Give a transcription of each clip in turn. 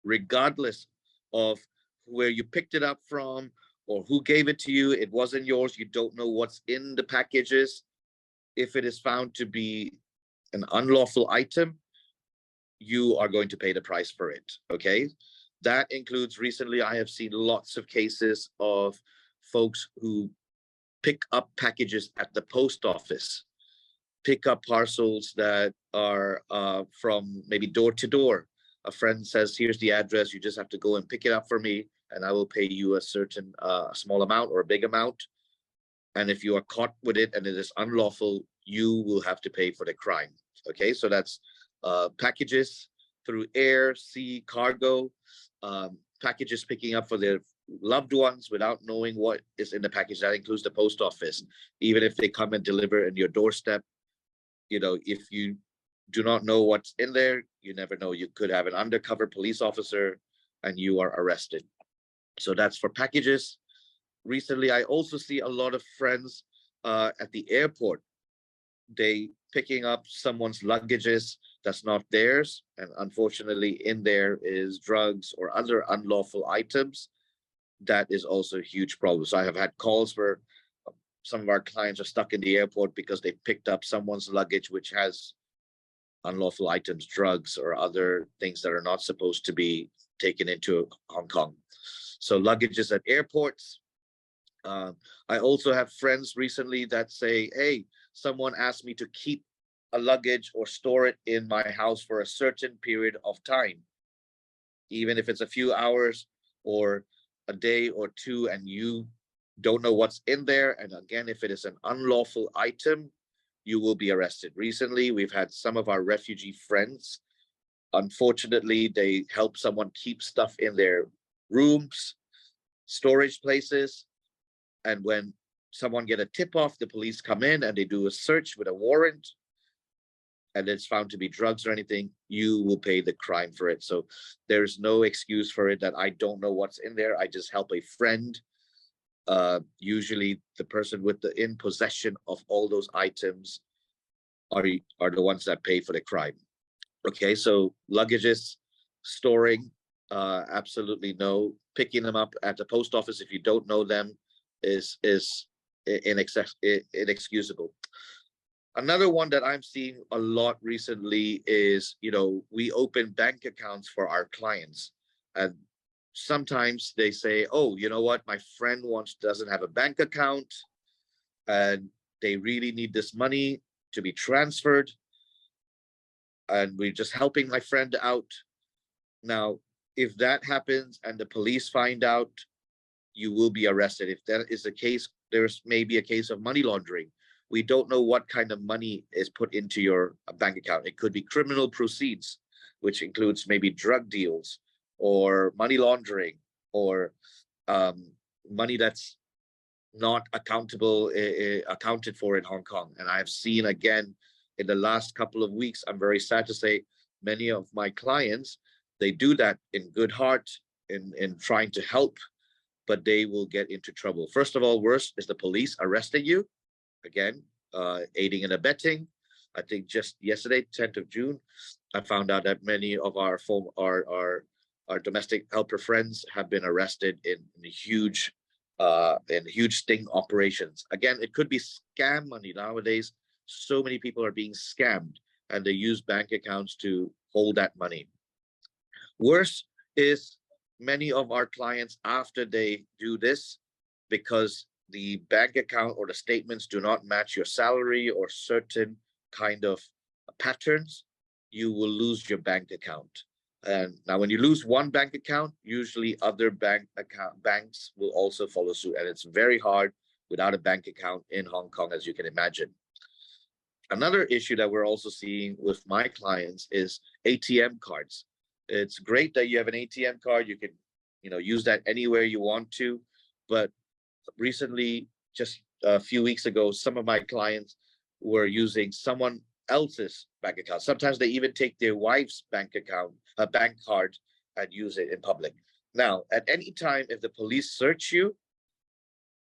regardless of where you picked it up from or who gave it to you. It wasn't yours. You don't know what's in the packages. If it is found to be an unlawful item, you are going to pay the price for it. Okay. That includes, recently, I have seen lots of cases of folks who pick up packages at the post office, pick up parcels that are from maybe door to door. A friend says, here's the address, you just have to go and pick it up for me, and I will pay you a certain small amount or a big amount. And if you are caught with it and it is unlawful, you will have to pay for the crime. Okay, so that's packages through air, sea, cargo, packages picking up for their loved ones without knowing what is in the package. That includes the post office. Even if they come and deliver in your doorstep, if you do not know what's in there, you never know. You could have an undercover police officer and you are arrested. So that's for packages. Recently, I also see a lot of friends at the airport. They picking up someone's luggages that's not theirs. And unfortunately, in there is drugs or other unlawful items. That is also a huge problem. So I have had calls where some of our clients are stuck in the airport because they picked up someone's luggage, which has unlawful items, drugs, or other things that are not supposed to be taken into Hong Kong. So luggages at airports. I also have friends recently that say, hey, someone asked me to keep a luggage or store it in my house for a certain period of time, even if it's a few hours or a day or two, and you don't know what's in there. And again, if it is an unlawful item, you will be arrested. Recently, we've had some of our refugee friends. Unfortunately, they help someone keep stuff in their rooms, storage places. And when someone get a tip off, the police come in and they do a search with a warrant, and it's found to be drugs or anything, you will pay the crime for it. So there's no excuse for it that I don't know what's in there. I just help a friend. Usually the person with the in possession of all those items are the ones that pay for the crime. Okay, so luggages, storing, absolutely no. Picking them up at the post office if you don't know them is inexcusable. Another one that I'm seeing a lot recently is, we open bank accounts for our clients, and sometimes they say, oh, you know what, my friend doesn't have a bank account and they really need this money to be transferred, and we're just helping my friend out. Now, if that happens and the police find out, you will be arrested. If that is the case, there's maybe a case of money laundering. We don't know what kind of money is put into your bank account. It could be criminal proceeds, which includes maybe drug deals or money laundering, or money that's not accounted for in Hong Kong. And I've seen, again, in the last couple of weeks, I'm very sad to say, many of my clients, they do that in good heart, in trying to help, but they will get into trouble. First of all, worst is the police arresting you. Again, aiding and abetting. I think just yesterday, 10th of June, I found out that many of our domestic helper friends have been arrested in huge sting operations. Again, it could be scam money. Nowadays, so many people are being scammed, and they use bank accounts to hold that money. Worse is many of our clients, after they do this, because the bank account or the statements do not match your salary or certain kind of patterns, you will lose your bank account. And now when you lose one bank account, usually other banks will also follow suit. And it's very hard without a bank account in Hong Kong, as you can imagine. Another issue that we're also seeing with my clients is ATM cards. It's great that you have an ATM card. You can, use that anywhere you want to, but recently, just a few weeks ago, some of my clients were using someone else's bank account. Sometimes they even take their wife's bank card, and use it in public. Now, at any time, if the police search you,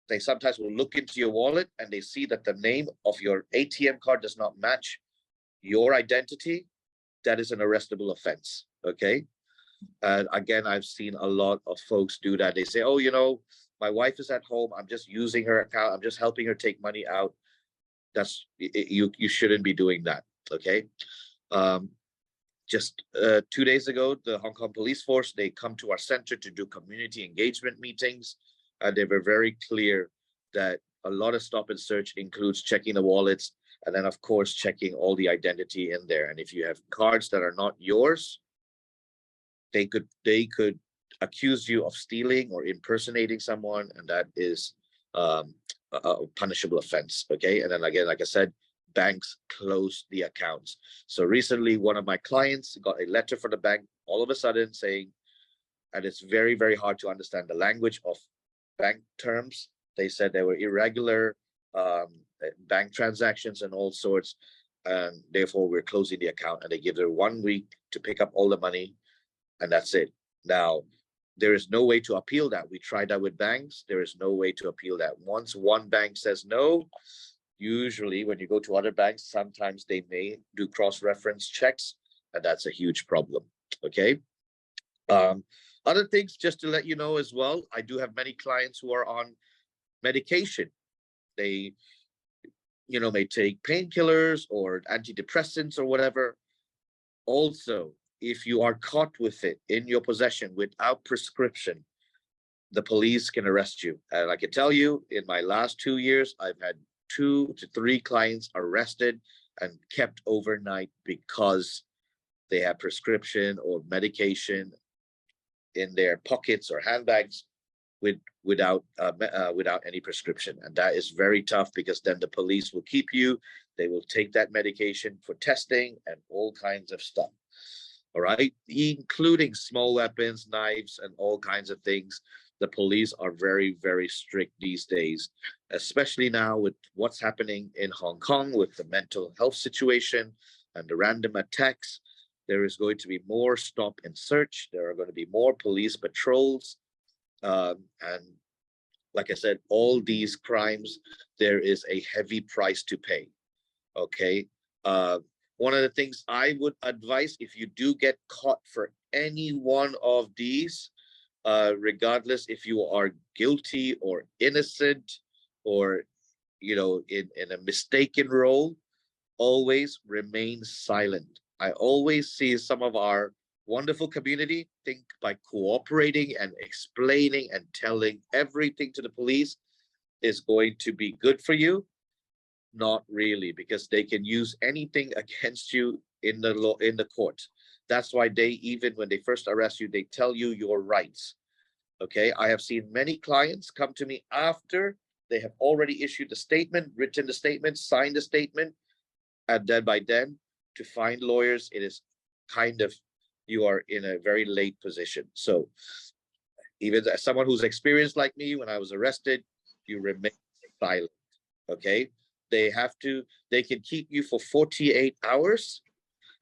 they sometimes will look into your wallet and they see that the name of your ATM card does not match your identity. That is an arrestable offense. Okay. Again, I've seen a lot of folks do that. They say, oh, you know, my wife is at home. I'm just using her account. I'm just helping her take money out. That's you shouldn't be doing that. Okay. Um, just 2 days ago, the Hong Kong police force, they come to our center to do community engagement meetings. They were very clear that a lot of stop and search includes checking the wallets and then of course checking all the identity in there. And if you have cards that are not yours, they could accuse you of stealing or impersonating someone, and that is a punishable offense. Okay, and then again, like I said, banks close the accounts. So recently, one of my clients got a letter from the bank all of a sudden saying, and it's very, very hard to understand the language of bank terms. They said there were irregular bank transactions and all sorts, and therefore we're closing the account. And they give her 1 week to pick up all the money, and that's it. Now, there is no way to appeal that. We tried that with banks. There is no way to appeal that. Once one bank says no, usually when you go to other banks, sometimes they may do cross-reference checks, and that's a huge problem. Okay. Other things, just to let you know as well, I do have many clients who are on medication. They, you know, may take painkillers or antidepressants or whatever. Also, if you are caught with it in your possession without prescription, the police can arrest you. And I can tell you, in my last 2 years, I've had 2 to 3 clients arrested and kept overnight because they have prescription or medication in their pockets or handbags without any prescription. And that is very tough, because then the police will keep you. They will take that medication for testing and all kinds of stuff. All right, including small weapons, knives, and all kinds of things. The police are very, very strict these days, especially now with what's happening in Hong Kong with the mental health situation and the random attacks. There is going to be more stop and search. There are going to be more police patrols. And like I said, all these crimes, there is a heavy price to pay. Okay. One of the things I would advise, if you do get caught for any one of these, regardless if you are guilty or innocent, or, you know, in a mistaken role, always remain silent. I always see some of our wonderful community think by cooperating and explaining and telling everything to the police is going to be good for you. Not really, because they can use anything against you in the law, in the court. That's why they, even when they first arrest you, they tell you your rights. Okay, I have seen many clients come to me after they have already issued the statement, written the statement, signed the statement, and then by then, to find lawyers, it is kind of, you are in a very late position. So even as someone who's experienced like me, when I was arrested, you remain silent. Okay, they can keep you for 48 hours.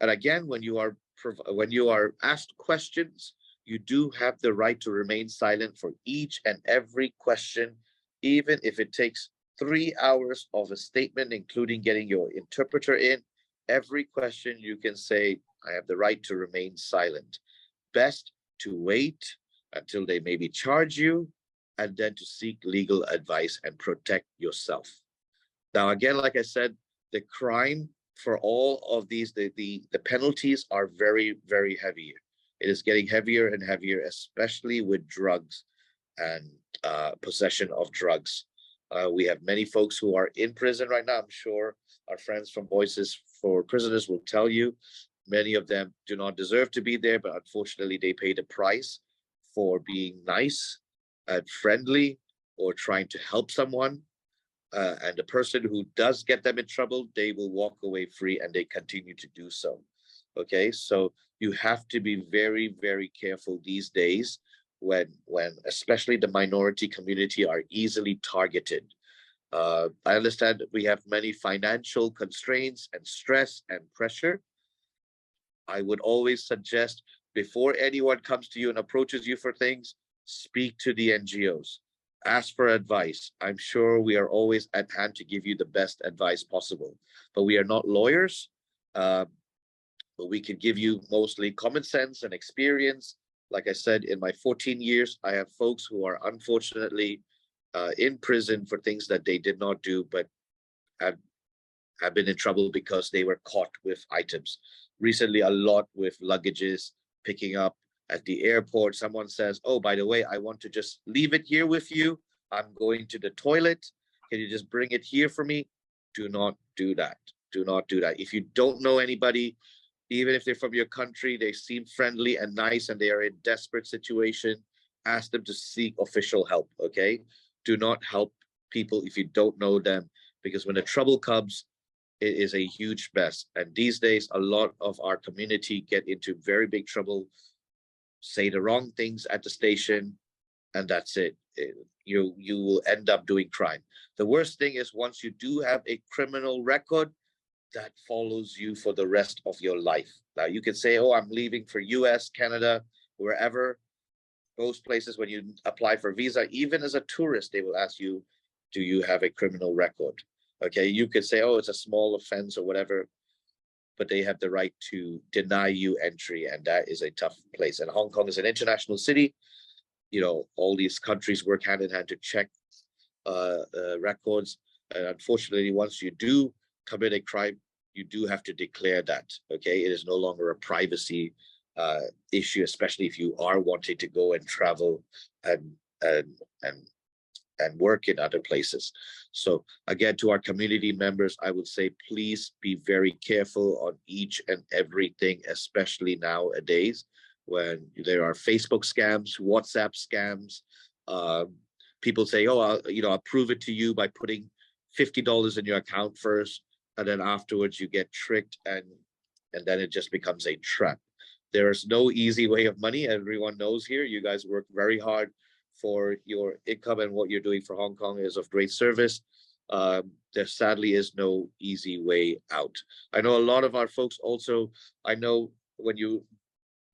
And again, when you are asked questions, you do have the right to remain silent for each and every question, even if it takes 3 hours of a statement, including getting your interpreter in. Every question you can say, I have the right to remain silent. Best to wait until they maybe charge you, and then to seek legal advice and protect yourself. Now, again, like I said, the crime for all of these, the penalties are very, very heavy. It is getting heavier and heavier, especially with drugs and possession of drugs. We have many folks who are in prison right now. I'm sure our friends from Voices for Prisoners will tell you many of them do not deserve to be there, but unfortunately they pay the price for being nice and friendly or trying to help someone. And the person who does get them in trouble, they will walk away free, and they continue to do so. Okay, so you have to be very, very careful these days when especially the minority community are easily targeted. I understand that we have many financial constraints and stress and pressure. I would always suggest, before anyone comes to you and approaches you for things, speak to the NGOs. Ask for advice. I'm sure we are always at hand to give you the best advice possible. But we are not lawyers, but we can give you mostly common sense and experience Like I said, in my 14 years, I have folks who are unfortunately in prison for things that they did not do, but have, have been in trouble because they were caught with items. Recently, a lot with luggages, picking up at the airport. Someone says, oh, by the way, I want to just leave it here with you. I'm going to the toilet. Can you just bring it here for me? Do not do that. Do not do that. If you don't know anybody, even if they're from your country, they seem friendly and nice and they are in desperate situation, ask them to seek official help, okay? Do not help people if you don't know them, because when the trouble comes, it is a huge mess. And these days, a lot of our community get into very big trouble, say the wrong things at the station, and that's it. You will end up doing crime. The worst thing is once you do have a criminal record, that follows you for the rest of your life. Now you can say, oh, I'm leaving for US, Canada, wherever, those places. When you apply for visa, even as a tourist, they will ask you, do you have a criminal record? Okay, you could say, oh, it's a small offense or whatever, but they have the right to deny you entry, and that is a tough place. And Hong Kong is an international city. You know, all these countries work hand in hand to check records. And unfortunately, once you do commit a crime, you do have to declare that. Okay, it is no longer a privacy issue, especially if you are wanting to go and travel and and and and work in other places. So again, to our community members, I would say, please be very careful on each and everything, especially nowadays when there are Facebook scams, WhatsApp scams. People say, oh, I'll prove it to you by putting $50 in your account first, and then afterwards you get tricked, and then it just becomes a trap. There is no easy way of money. Everyone knows here. You guys work very hard for your income, and what you're doing for Hong Kong is of great service. There sadly is no easy way out. I know a lot of our folks also, I know when you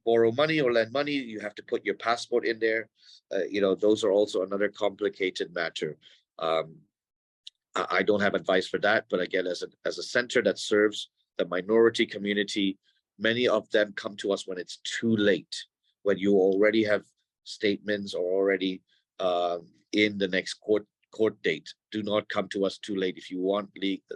borrow money or lend money, you have to put your passport in there. Those are also another complicated matter. I don't have advice for that, but again, as a center that serves the minority community, many of them come to us when it's too late, when you already have statements or already in the next court date. Do not come to us too late. If you want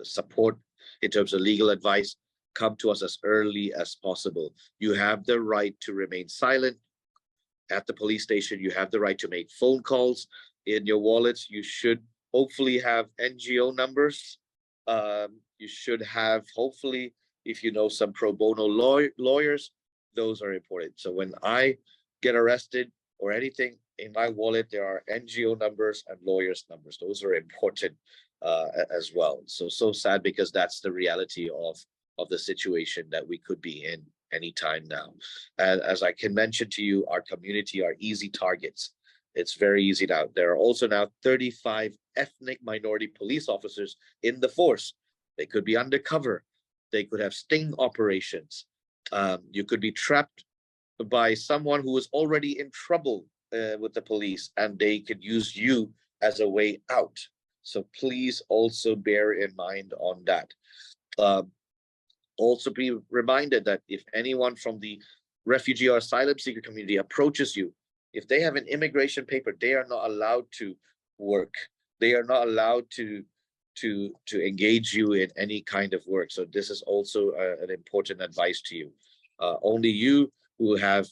support in terms of legal advice, come to us as early as possible. You have the right to remain silent at the police station. You have the right to make phone calls. In your wallets, you should hopefully have NGO numbers. You should have, hopefully, if you know some pro bono lawyers, those are important. So when I get arrested or anything, in my wallet, there are NGO numbers and lawyers' numbers. Those are important as well. So sad, because that's the reality of the situation that we could be in anytime now. And as I can mention to you, our community are easy targets. It's very easy now. There are also now 35 ethnic minority police officers in the force. They could be undercover. They could have sting operations. You could be trapped by someone who is already in trouble with the police, and they could use you as a way out. So please also bear in mind on that. Also be reminded that if anyone from the refugee or asylum seeker community approaches you, if they have an immigration paper, they are not allowed to work. They are not allowed to engage you in any kind of work. So this is also an important advice to you. Only you who have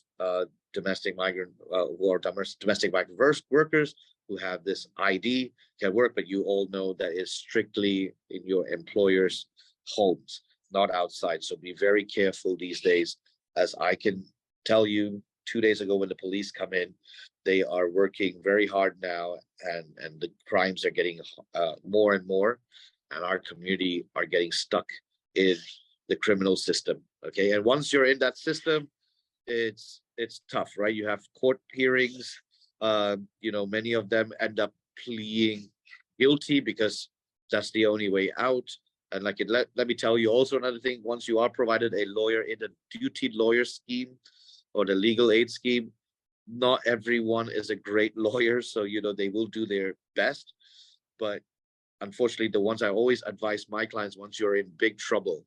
domestic migrant who are domestic migrant workers who have this ID can work, but you all know that it's strictly in your employer's homes, not outside. So be very careful these days. As I can tell you, 2 days ago when the police come in, they are working very hard now, and the crimes are getting more and more, and our community are getting stuck in the criminal system. Okay, and once you're in that system, it's tough, right? You have court hearings. Many of them end up pleading guilty because that's the only way out. And let me tell you also another thing, once you are provided a lawyer in the duty lawyer scheme or the legal aid scheme, not everyone is a great lawyer. So, they will do their best. But unfortunately, the ones I always advise my clients, once you're in big trouble,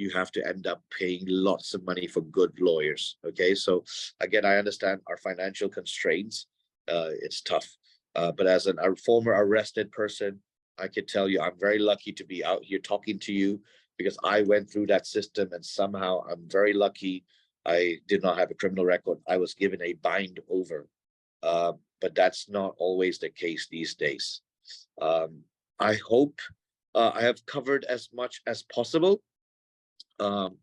you have to end up paying lots of money for good lawyers. Okay, so again, I understand our financial constraints. It's tough, but as a former arrested person, I can tell you I'm very lucky to be out here talking to you, because I went through that system, and somehow I'm very lucky. I did not have a criminal record. I was given a bind over, but that's not always the case these days. I hope I have covered as much as possible. Um,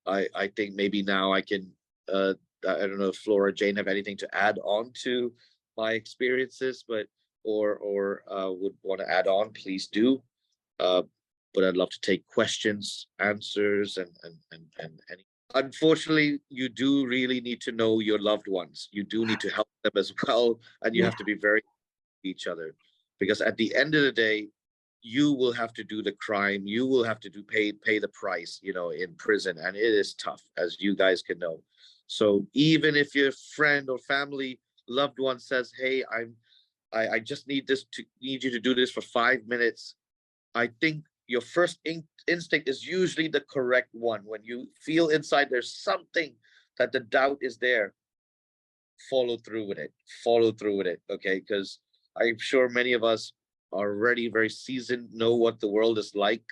I think maybe now I can, I don't know if Flora Jane have anything to add on to my experiences, but or would want to add on, please do. Uh, but I'd love to take questions, answers, and any. Unfortunately, you do really need to know your loved ones. You do need to help them as well, and you Yeah. have to be very each other, because at the end of the day, you will have to do the crime. You will have to pay the price, in prison, and it is tough, as you guys can know. So even if your friend or family loved one says, "Hey, I just need you to do this for 5 minutes," I think your first instinct is usually the correct one. When you feel inside there's something that the doubt is there, follow through with it. Follow through with it, okay? Because I'm sure many of us are already very seasoned, know what the world is like.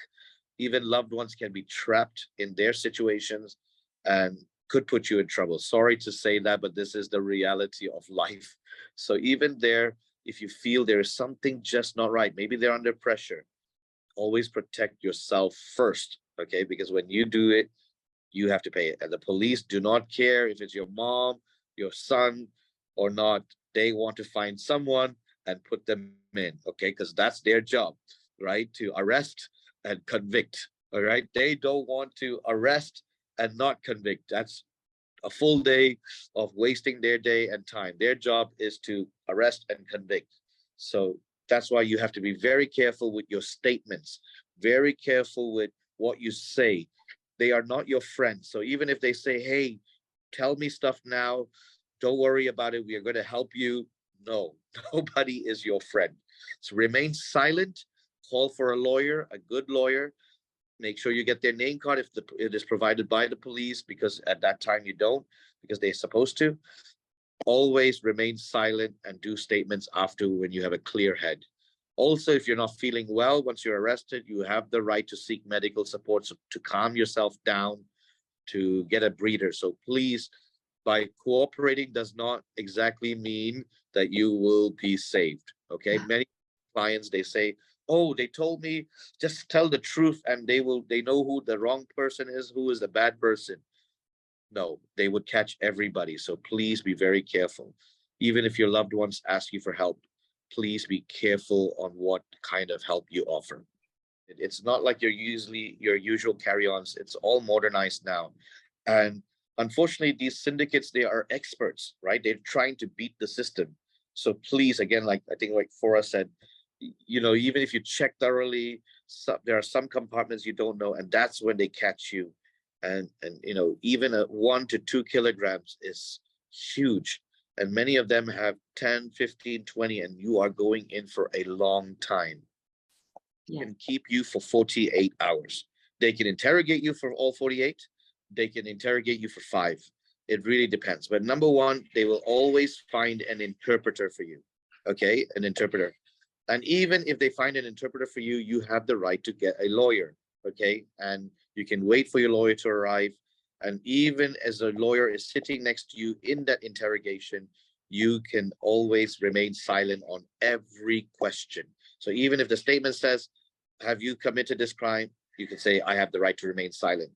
Even loved ones can be trapped in their situations and could put you in trouble. Sorry to say that, but this is the reality of life. So even there, if you feel there is something just not right, maybe they're under pressure, always protect yourself first, okay? Because when you do it, you have to pay it. And the police do not care if it's your mom, your son, or not. They want to find someone and put them in, okay? Because that's their job, right? To arrest and convict, all right? They don't want to arrest and not convict. That's a full day of wasting their day and time. Their job is to arrest and convict. So that's why you have to be very careful with your statements, very careful with what you say. They are not your friends. So even if they say, "Hey, tell me stuff now, don't worry about it, we are going to help you," no, nobody is your friend. So remain silent, call for a lawyer, a good lawyer. Make sure you get their name card if it is provided by the police, because at that time you don't, because they're supposed to. Always remain silent and do statements after, when you have a clear head. Also, if you're not feeling well once you're arrested, you have the right to seek medical support, to calm yourself down, to get a breather. So please, by cooperating does not exactly mean that you will be saved. Okay. Many clients, they say, "Oh, they told me just tell the truth and they know who the wrong person is, who is the bad person." No, they would catch everybody. So please be very careful. Even if your loved ones ask you for help, please be careful on what kind of help you offer. It's not like your usual carry-ons. It's all modernized now. And unfortunately, these syndicates, they are experts, right? They're trying to beat the system. So please, again, like I think like Fora said, even if you check thoroughly, there are some compartments you don't know, and that's when they catch you. And even a 1 to 2 kilograms is huge. And many of them have 10, 15, 20, and you are going in for a long time. Yeah. Can keep you for 48 hours. They can interrogate you for all 48. They can interrogate you for 5. It really depends. But number one, they will always find an interpreter for you. Okay, an interpreter. And even if they find an interpreter for you, you have the right to get a lawyer. Okay, and you can wait for your lawyer to arrive. And even as a lawyer is sitting next to you in that interrogation, you can always remain silent on every question. So even if the statement says, "Have you committed this crime?" you can say, "I have the right to remain silent."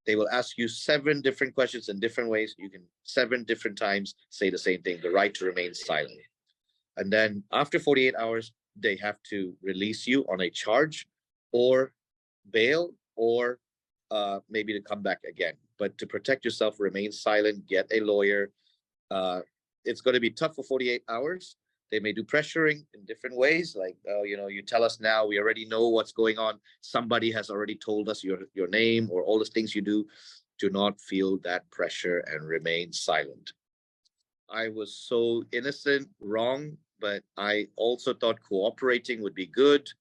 They will ask you 7 different questions in different ways. You can 7 different times say the same thing, the right to remain silent. And then after 48 hours, they have to release you on a charge or bail, or maybe to come back again. But to protect yourself, remain silent, get a lawyer. Uh, it's going to be tough for 48 hours. They may do pressuring in different ways, like, you tell us now, we already know what's going on. Somebody has already told us your name or all the things you do. Do not feel that pressure and remain silent. I was so innocent, wrong, but I also thought cooperating would be good.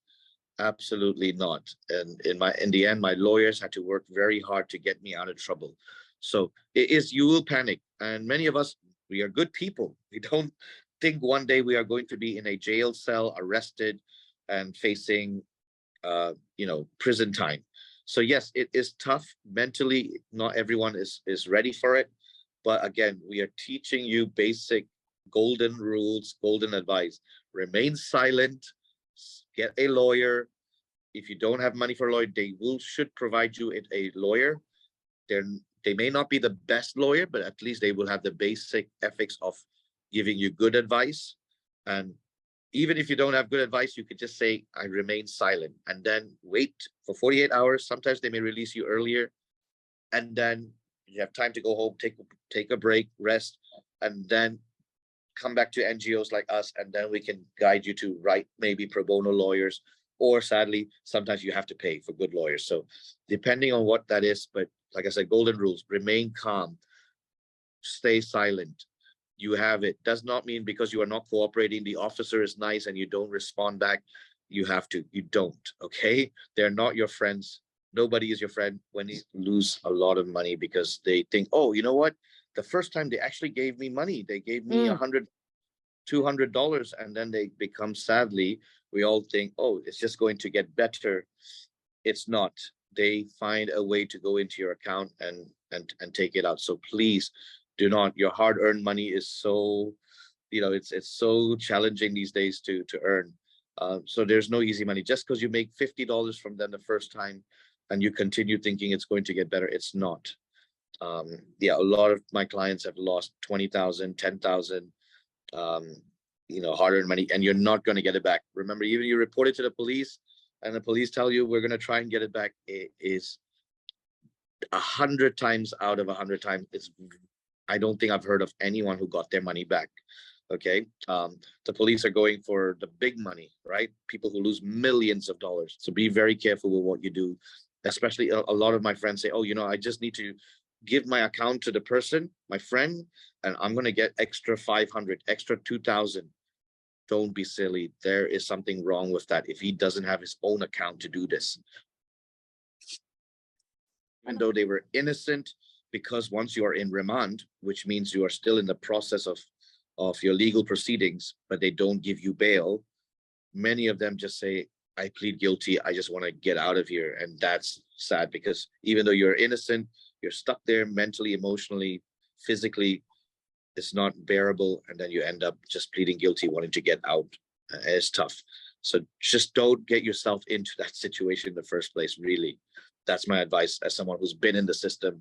Absolutely not. And in the end, my lawyers had to work very hard to get me out of trouble. So it is, you will panic. And many of us, we are good people. We don't think one day we are going to be in a jail cell, arrested and facing prison time. So yes, it is tough mentally. Not everyone is ready for it. But again, we are teaching you basic golden rules, golden advice. Remain silent, get a lawyer. If you don't have money for a lawyer, they will should provide you a lawyer. They're they may not be the best lawyer, but at least they will have the basic ethics of giving you good advice. And even if you don't have good advice, you could just say, I remain silent, and then wait for 48 hours. Sometimes they may release you earlier, and then you have time to go home, take a break, rest, and then come back to NGOs like us, and then we can guide you to right maybe pro bono lawyers, or sadly, sometimes you have to pay for good lawyers. So depending on what that is, but like I said, golden rules: remain calm, stay silent. You have it. Does not mean because you are not cooperating, the officer is nice and you don't respond back, you have to. You don't. Okay, they're not your friends. Nobody is your friend when you lose a lot of money because they think, oh, you know what, the first time they actually gave me money, they gave me Mm. 100, $200, and then they become, sadly, we all think, oh, it's just going to get better. It's not. They find a way to go into your account and take it out. So please do not. Your hard-earned money is so, it's so challenging these days to earn. So there's no easy money. Just because you make $50 from them the first time and you continue thinking it's going to get better, it's not. Yeah, a lot of my clients have lost 20,000, 10,000, um, hard-earned money, and you're not going to get it back. Remember, even you report it to the police, and the police tell you we're going to try and get it back. It is 100 times out of 100 times. I don't think I've heard of anyone who got their money back. Okay, the police are going for the big money, right? People who lose millions of dollars. So be very careful with what you do. Especially a lot of my friends say, oh, I just need to give my account to the person, my friend, and I'm going to get extra 500, extra 2,000. Don't be silly. There is something wrong with that if he doesn't have his own account to do this. Even though they were innocent, because once you are in remand, which means you are still in the process of your legal proceedings, but they don't give you bail, many of them just say, I plead guilty, I just want to get out of here. And that's sad, because even though you're innocent, you're stuck there mentally, emotionally, physically. It's not bearable, and then you end up just pleading guilty, wanting to get out. It's tough. So just don't get yourself into that situation in the first place, really. That's my advice as someone who's been in the system.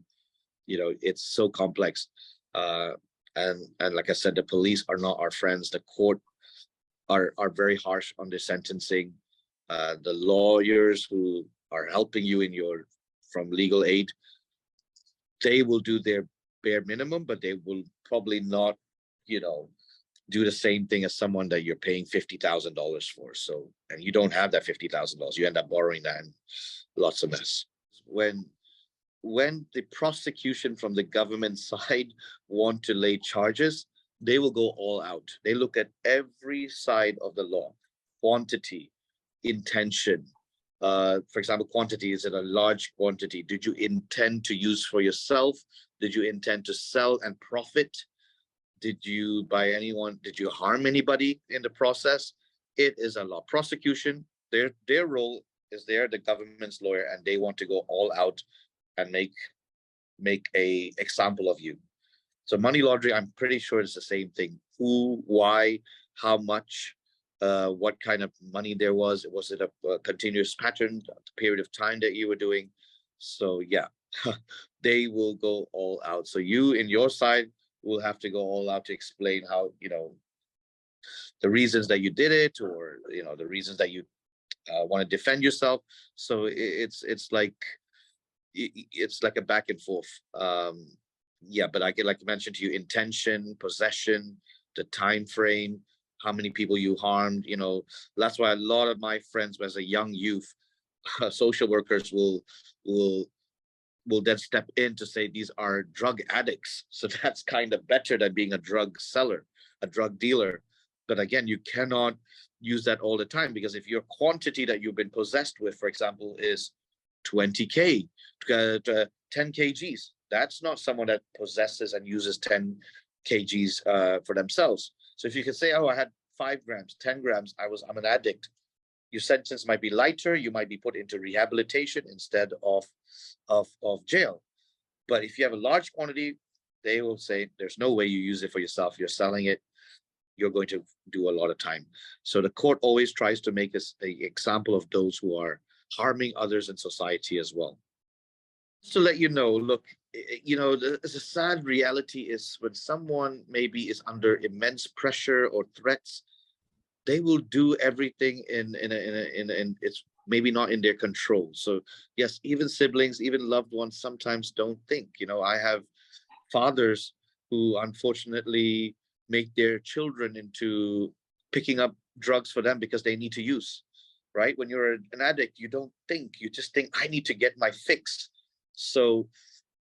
It's so complex. And like I said, the police are not our friends. The court are very harsh on the sentencing. The lawyers who are helping you in your from legal aid, they will do their bare minimum, but they will probably not, do the same thing as someone that you're paying $50,000 for. So, and you don't have that $50,000, you end up borrowing that, and lots of mess. When the prosecution from the government side want to lay charges, they will go all out. They look at every side of the law: quantity, intention. For example, quantity: is it a large quantity? Did you intend to use for yourself? Did you intend to sell and profit? Did you did you harm anybody in the process? It is a law. Prosecution, their role is they're the government's lawyer, and they want to go all out and make a example of you. So money laundering, I'm pretty sure it's the same thing. Who, why, how much, what kind of money there was. Was it a continuous pattern, a period of time that you were doing? So yeah, they will go all out. So you, in your side, will have to go all out to explain how, the reasons that you did it, or the reasons that you want to defend yourself. So it's like a back and forth. Yeah, but I could, like, mention to you, intention, possession, the time frame, how many people you harmed. That's why a lot of my friends, as a young youth, social workers will then step in to say these are drug addicts. So that's kind of better than being a drug seller, a drug dealer. But again, you cannot use that all the time, because if your quantity that you've been possessed with, for example, is 20K, 10 kgs, that's not someone that possesses and uses 10 kgs for themselves. So if you can say, oh, I had 5 grams, 10 grams, I'm an addict, your sentence might be lighter. You might be put into rehabilitation instead of jail. But if you have a large quantity, they will say there's no way you use it for yourself. You're selling it. You're going to do a lot of time. So the court always tries to make us an example of those who are harming others in society as well. Just to let you know, look, the sad reality is when someone maybe is under immense pressure or threats, they will do everything in it's maybe not in their control. So yes, even siblings, even loved ones sometimes don't think. I have fathers who unfortunately make their children into picking up drugs for them because they need to use, right? When you're an addict, you don't think, you just think, I need to get my fix. So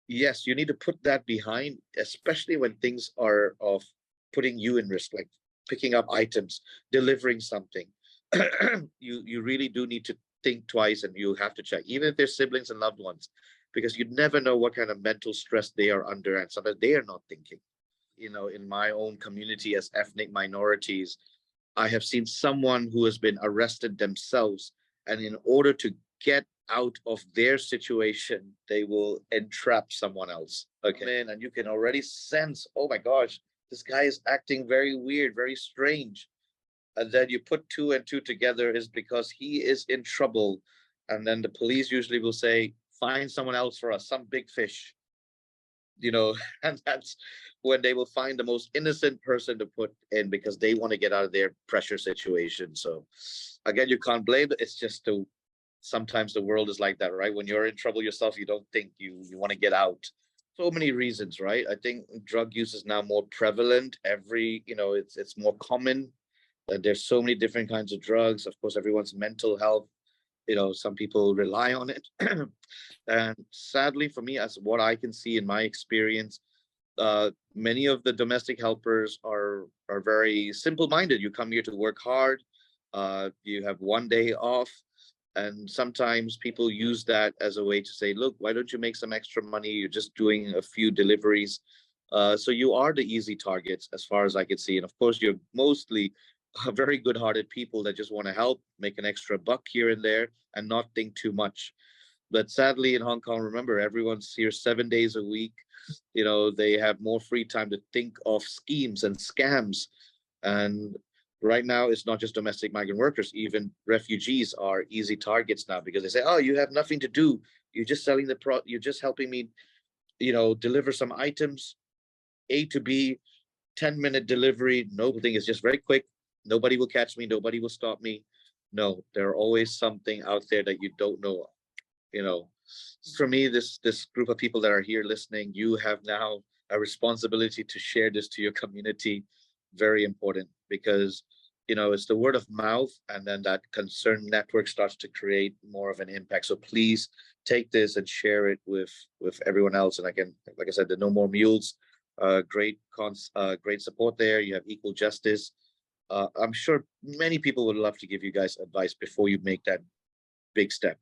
yes, you need to put that behind, especially when things are of putting you in risk, like picking up items, delivering something. You really do need to think twice, and you have to check, even if they're siblings and loved ones, because you never know what kind of mental stress they are under, and sometimes they are not thinking. In my own community as ethnic minorities, I have seen someone who has been arrested themselves, and in order to get out of their situation, they will entrap someone else. Okay. And you can already sense, oh my gosh, this guy is acting very weird, very strange. And then you put 2 and 2 together is because he is in trouble. And then the police usually will say, find someone else for us, some big fish, and that's when they will find the most innocent person to put in because they want to get out of their pressure situation. So again, you can't blame it. It's just sometimes the world is like that, right? When you're in trouble yourself, you don't think you want to get out. So many reasons, right? I think drug use is now more prevalent. It's more common. There's so many different kinds of drugs. Of course, everyone's mental health, some people rely on it. And sadly for me, as what I can see in my experience, many of the domestic helpers are very simple-minded. You come here to work hard. You have one day off. And sometimes people use that as a way to say, look, why don't you make some extra money? You're just doing a few deliveries. So you are the easy targets as far as I can see. And of course, you're mostly very good-hearted people that just want to help, make an extra buck here and there, and not think too much. But sadly, in Hong Kong, remember, everyone's here 7 days a week. They have more free time to think of schemes and scams. And right now, it's not just domestic migrant workers, even refugees are easy targets now because they say, oh, you have nothing to do. You're just selling you're just helping me, deliver some items, A to B, 10-minute delivery. No thing is just very quick. Nobody will catch me. Nobody will stop me. No, there are always something out there that you don't know. For me, this group of people that are here listening, you have now a responsibility to share this to your community. Very important, because it's the word of mouth, and then that concerned network starts to create more of an impact. So please take this and share it with everyone else. And again, like I said, the No More Mules, great support there. You have Equal Justice. I'm sure many people would love to give you guys advice before you make that big step.